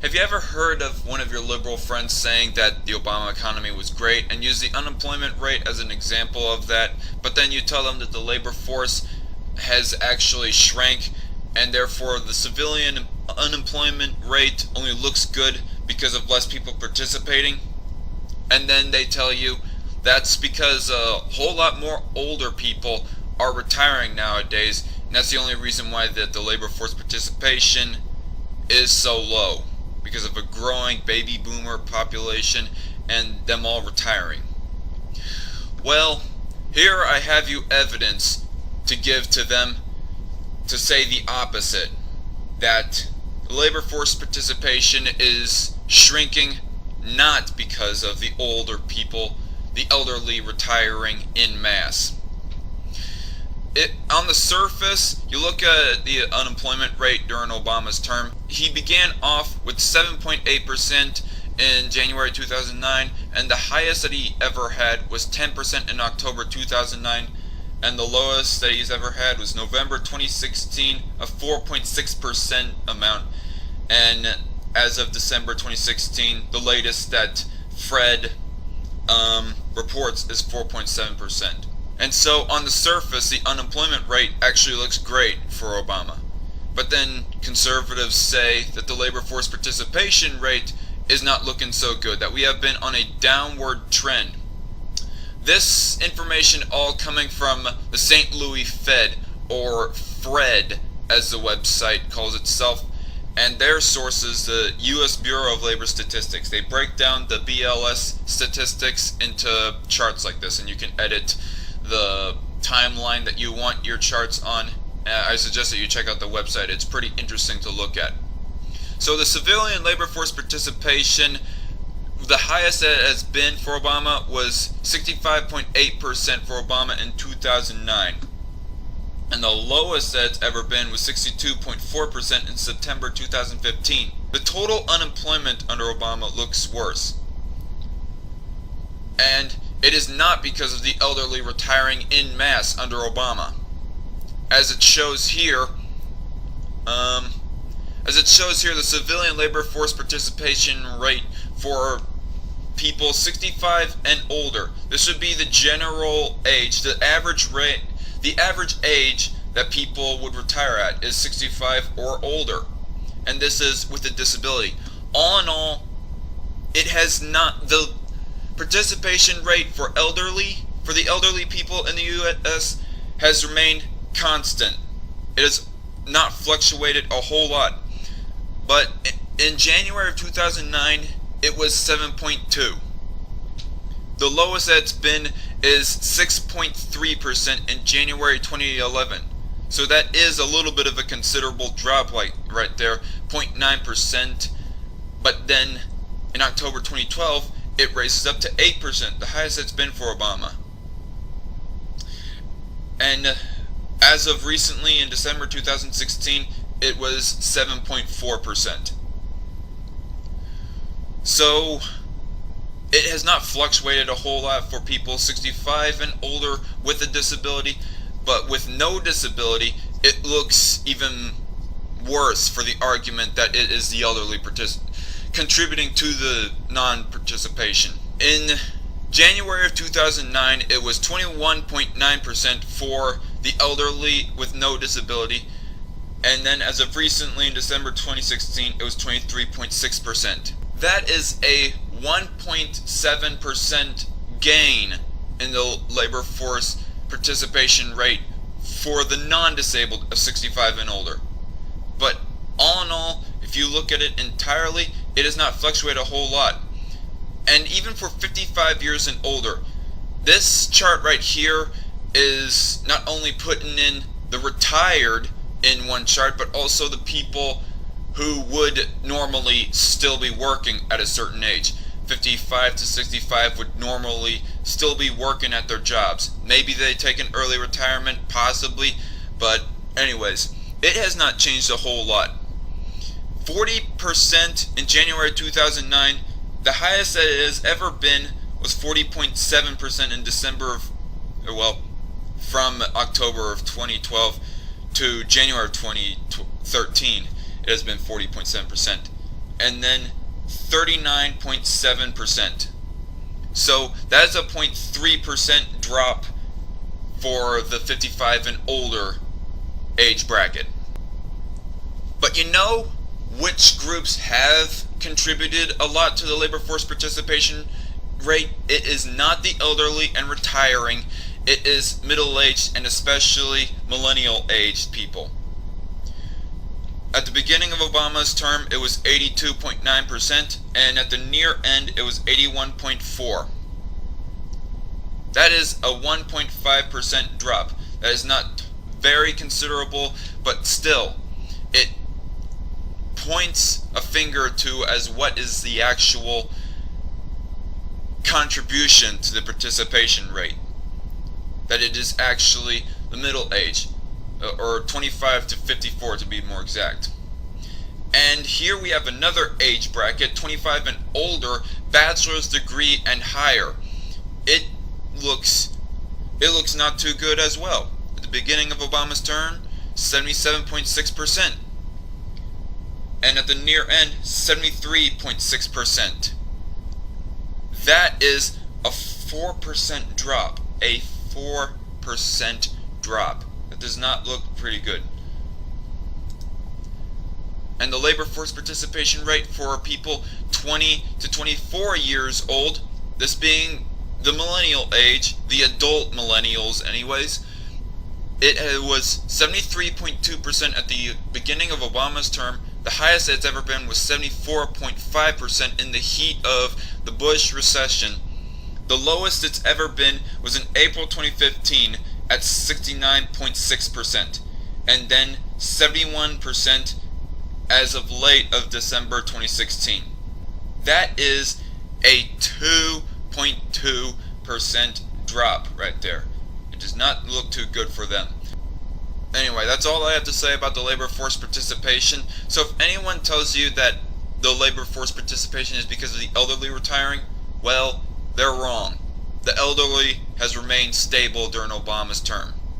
Have you ever heard of one of your liberal friends saying that the Obama economy was great and use the unemployment rate as an example of that, but then you tell them that the labor force has actually shrank and therefore the civilian unemployment rate only looks good because of less people participating? And then they tell you that's because a whole lot more older people are retiring nowadays, and that's the only reason why the labor force participation is so low, because of a growing baby boomer population and them all retiring. Well, here I have you evidence to give to them to say the opposite, that labor force participation is shrinking not because of the older people, the elderly retiring in mass. On the surface, you look at the unemployment rate during Obama's term, he began off with 7.8% in January 2009, and the highest that he ever had was 10% in October 2009, and the lowest that he's ever had was November 2016, a 4.6% amount, and as of December 2016, the latest that Fred reports is 4.7%. And so on the surface, the unemployment rate actually looks great for Obama. But then conservatives say that the labor force participation rate is not looking so good, that we have been on a downward trend. This information all coming from the St. Louis Fed, or Fred as the website calls itself, and their sources, the U.S. Bureau of Labor Statistics. They break down the BLS statistics into charts like this, and you can edit the timeline that you want your charts on. I suggest that you check out the website. It's pretty interesting to look at. So the civilian labor force participation, the highest that has been for Obama was 65.8% for Obama in 2009. And the lowest that's ever been was 62.4% in September 2015. The total unemployment under Obama looks worse. And it is not because of the elderly retiring in mass under Obama. As it shows here, the civilian labor force participation rate for people 65 and older. This would be the general age. The average age that people would retire at is 65 or older, and this is with a disability. All in all, it has not, the participation rate for the elderly people in the U.S. has remained constant. It has not fluctuated a whole lot. But in January of 2009, it was 7.2. The lowest that's been is 6.3% in January 2011. So that is a little bit of a considerable drop, like right there, 0.9%. But then in October 2012, it raises up to 8%, the highest it's been for Obama. And as of recently, in December 2016, it was 7.4%. So it has not fluctuated a whole lot for people 65 and older with a disability, but with no disability, it looks even worse for the argument that it is the elderly contributing to the non-participation. In January of 2009, it was 21.9% for the elderly with no disability, and then as of recently in December 2016, it was 23.6%. That is a 1.7% gain in the labor force participation rate for the non-disabled of 65 and older. But all in all, if you look at it entirely, it has not fluctuated a whole lot. And even for 55 years and older, this chart right here is not only putting in the retired in one chart, but also the people who would normally still be working at a certain age. 55 to 65 would normally still be working at their jobs. Maybe they take an early retirement, possibly, but anyways, it has not changed a whole lot. 40% in January 2009, the highest that it has ever been was 40.7% in December of, from October of 2012 to January of 2013, it has been 40.7%. and then 39.7%. So that is a 0.3% drop for the 55 and older age bracket. But you know which groups have contributed a lot to the labor force participation rate? It is not the elderly and retiring. It is middle-aged and especially millennial-aged people. At the beginning of Obama's term, it was 82.9%, and at the near end, it was 81.4%. That is a 1.5% drop. That is not very considerable, but still, it points a finger to as what is the actual contribution to the participation rate. That it is actually the middle age, or 25 to 54 to be more exact. And here we have another age bracket, 25 and older, bachelor's degree and higher. It looks not too good as well. At the beginning of Obama's term, 77.6%. And at the near end, 73.6%. That is a 4% drop. A 4% drop. That does not look pretty good. And the labor force participation rate for people 20 to 24 years old, this being the millennial age, the adult millennials anyways, it was 73.2% at the beginning of Obama's term. The highest it's ever been was 74.5% in the heat of the Bush recession. The lowest it's ever been was in April 2015 at 69.6%, and then 71% as of late of December 2016. That is a 2.2% drop right there. It does not look too good for them. Anyway, that's all I have to say about the labor force participation. So if anyone tells you that the labor force participation is because of the elderly retiring, well, they're wrong. The elderly has remained stable during Obama's term.